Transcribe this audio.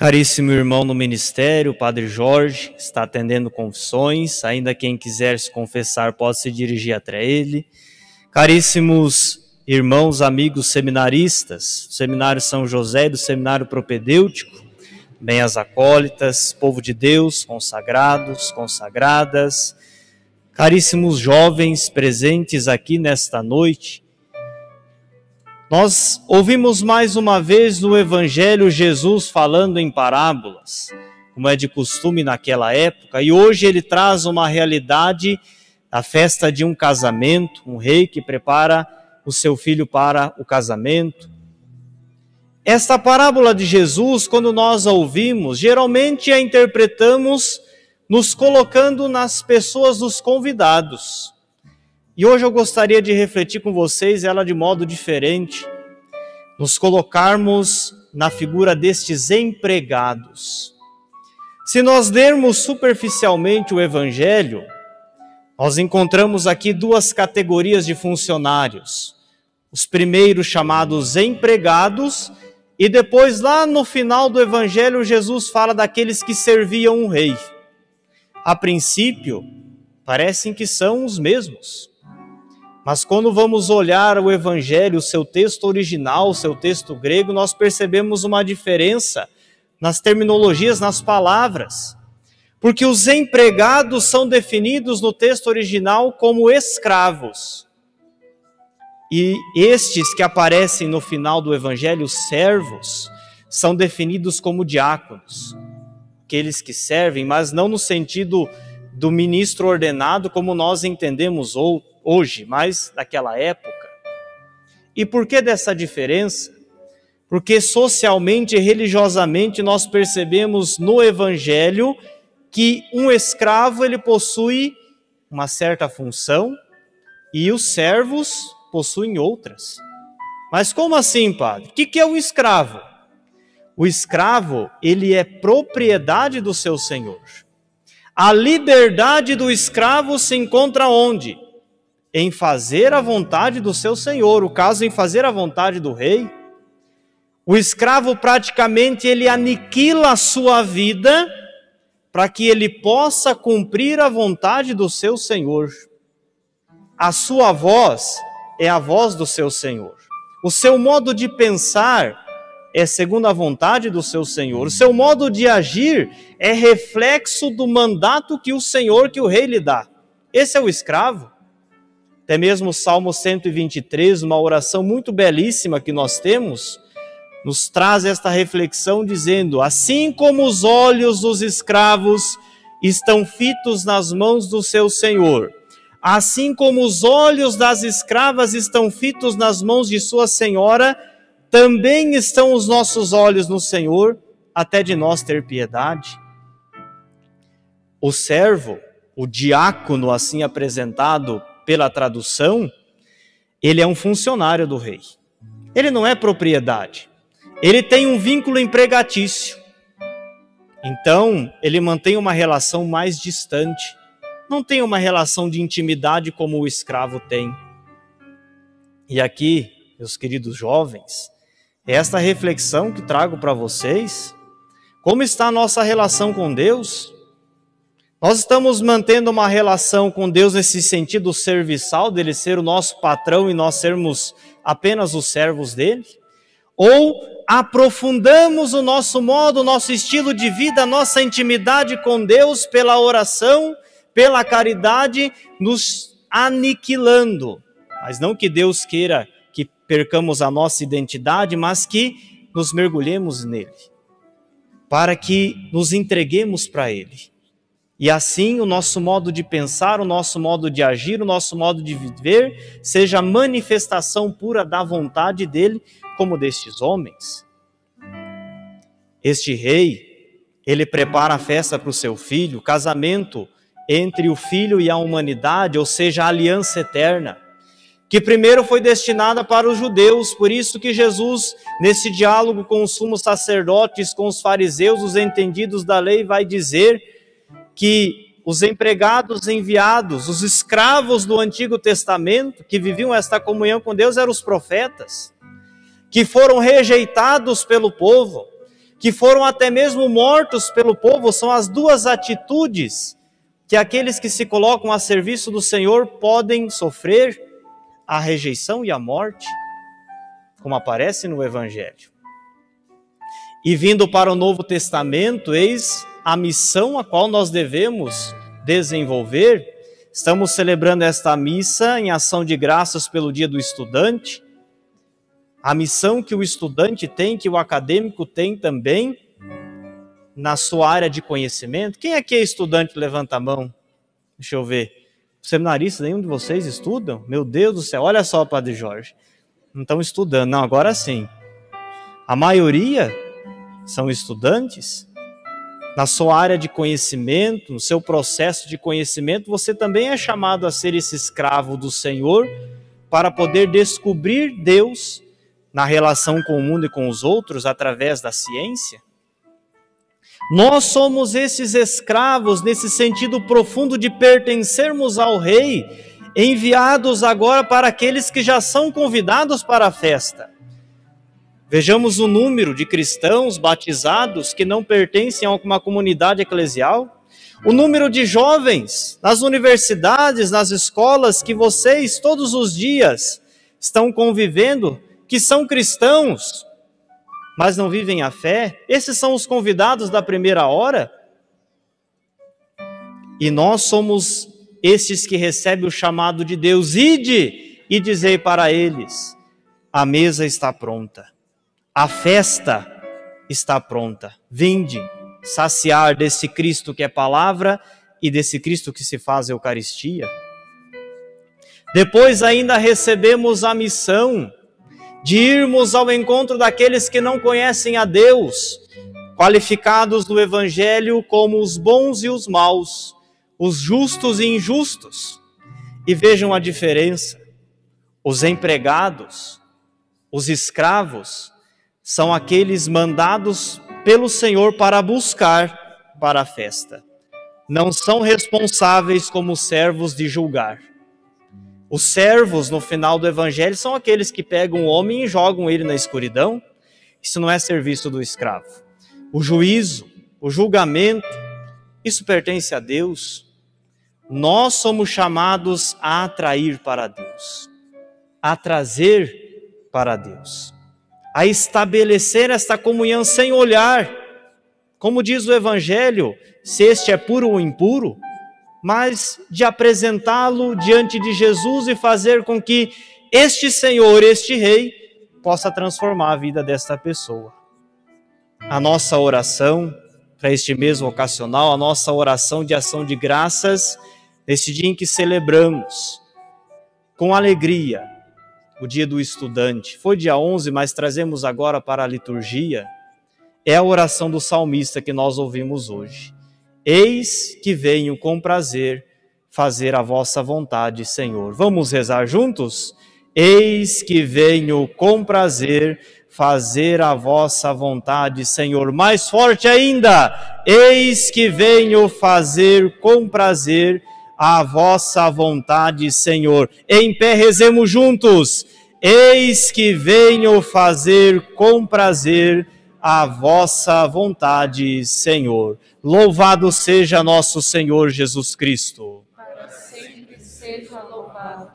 Caríssimo irmão no ministério, o Padre Jorge, está atendendo confissões, ainda quem quiser se confessar pode se dirigir até ele. Caríssimos irmãos, amigos seminaristas, do Seminário São José e do Seminário Propedêutico, bem as acólitas, povo de Deus, consagrados, consagradas, caríssimos jovens presentes aqui nesta noite, nós ouvimos mais uma vez no Evangelho Jesus falando em parábolas, como é de costume naquela época, e hoje ele traz uma realidade da festa de um casamento, um rei que prepara o seu filho para o casamento. Esta parábola de Jesus, quando nós a ouvimos, geralmente a interpretamos nos colocando nas pessoas dos convidados. E hoje eu gostaria de refletir com vocês ela de modo diferente, nos colocarmos na figura destes empregados. Se nós lermos superficialmente o Evangelho, nós encontramos aqui duas categorias de funcionários. Os primeiros chamados empregados, e depois lá no final do Evangelho Jesus fala daqueles que serviam um rei. A princípio, parecem que são os mesmos. Mas quando vamos olhar o Evangelho, o seu texto original, o seu texto grego, nós percebemos uma diferença nas terminologias, nas palavras. Porque os empregados são definidos no texto original como escravos. E estes que aparecem no final do Evangelho, os servos, são definidos como diáconos. Aqueles que servem, mas não no sentido do ministro ordenado como nós entendemos hoje, mas naquela época. E por que dessa diferença? Porque socialmente e religiosamente nós percebemos no Evangelho que um escravo ele possui uma certa função e os servos possuem outras. Mas como assim, padre? O que é um escravo? O escravo, ele é propriedade do seu senhor. A liberdade do escravo se encontra onde? Em fazer a vontade do seu senhor. O caso, em fazer a vontade do rei. O escravo praticamente ele aniquila a sua vida para que ele possa cumprir a vontade do seu senhor. A sua voz é a voz do seu senhor. O seu modo de pensar é segundo a vontade do seu senhor. O seu modo de agir é reflexo do mandato que o senhor, que o rei lhe dá. Esse é o escravo. Até mesmo o Salmo 123, uma oração muito belíssima que nós temos, nos traz esta reflexão dizendo: assim como os olhos dos escravos estão fitos nas mãos do seu senhor, assim como os olhos das escravas estão fitos nas mãos de sua senhora, também estão os nossos olhos no Senhor, até de nós ter piedade. O servo, o diácono assim apresentado pela tradução, ele é um funcionário do rei. Ele não é propriedade. Ele tem um vínculo empregatício. Então, ele mantém uma relação mais distante. Não tem uma relação de intimidade como o escravo tem. E aqui, meus queridos jovens, é esta reflexão que trago para vocês. Como está a nossa relação com Deus? Nós estamos mantendo uma relação com Deus nesse sentido serviçal, dele ser o nosso patrão e nós sermos apenas os servos dele? Ou aprofundamos o nosso modo, o nosso estilo de vida, a nossa intimidade com Deus pela oração, pela caridade, nos aniquilando? Mas não que Deus queira que percamos a nossa identidade, mas que nos mergulhemos nele, para que nos entreguemos para ele. E assim o nosso modo de pensar, o nosso modo de agir, o nosso modo de viver, seja a manifestação pura da vontade dele, como destes homens. Este rei, ele prepara a festa para o seu filho, o casamento entre o filho e a humanidade, ou seja, a aliança eterna, que primeiro foi destinada para os judeus. Por isso que Jesus, nesse diálogo com os sumos sacerdotes, com os fariseus, os entendidos da lei, vai dizer que os empregados enviados, os escravos do Antigo Testamento, que viviam esta comunhão com Deus, eram os profetas, que foram rejeitados pelo povo, que foram até mesmo mortos pelo povo. São as duas atitudes que aqueles que se colocam a serviço do Senhor podem sofrer: a rejeição e a morte, como aparece no Evangelho. E vindo para o Novo Testamento, eis a missão a qual nós devemos desenvolver. Estamos celebrando esta missa em ação de graças pelo Dia do Estudante. A missão que o estudante tem, que o acadêmico tem também, na sua área de conhecimento. Quem aqui é estudante? Levanta a mão. Deixa eu ver. Seminaristas, nenhum de vocês estudam? Meu Deus do céu, olha só, Padre Jorge. Não estão estudando. Não, agora sim. A maioria são estudantes. Na sua área de conhecimento, no seu processo de conhecimento, você também é chamado a ser esse escravo do Senhor para poder descobrir Deus na relação com o mundo e com os outros através da ciência. Nós somos esses escravos nesse sentido profundo de pertencermos ao Rei, enviados agora para aqueles que já são convidados para a festa. Vejamos o número de cristãos batizados que não pertencem a uma comunidade eclesial. O número de jovens nas universidades, nas escolas, que vocês todos os dias estão convivendo, que são cristãos, mas não vivem a fé. Esses são os convidados da primeira hora. E nós somos esses que recebem o chamado de Deus: ide e dizei para eles, a mesa está pronta. A festa está pronta. Vinde saciar desse Cristo que é palavra e desse Cristo que se faz Eucaristia. Depois ainda recebemos a missão de irmos ao encontro daqueles que não conhecem a Deus, qualificados no Evangelho como os bons e os maus, os justos e injustos. E vejam a diferença. Os empregados, os escravos, são aqueles mandados pelo Senhor para buscar para a festa. Não são responsáveis como servos de julgar. Os servos, no final do Evangelho, são aqueles que pegam o homem e jogam ele na escuridão. Isso não é serviço do escravo. O juízo, o julgamento, isso pertence a Deus. Nós somos chamados a atrair para Deus, a trazer para Deus, a estabelecer esta comunhão sem olhar, como diz o Evangelho, se este é puro ou impuro, mas de apresentá-lo diante de Jesus e fazer com que este Senhor, este Rei, possa transformar a vida desta pessoa. A nossa oração para este mês vocacional, a nossa oração de ação de graças, nesse dia em que celebramos com alegria o Dia do Estudante. Foi dia 11, mas trazemos agora para a liturgia. É a oração do salmista que nós ouvimos hoje. Eis que venho com prazer fazer a vossa vontade, Senhor. Vamos rezar juntos? Eis que venho com prazer fazer a vossa vontade, Senhor. Mais forte ainda. Eis que venho fazer com prazer a vossa vontade, Senhor. Em pé rezemos juntos. Eis que venho fazer com prazer a vossa vontade, Senhor. Louvado seja nosso Senhor Jesus Cristo. Para sempre seja louvado.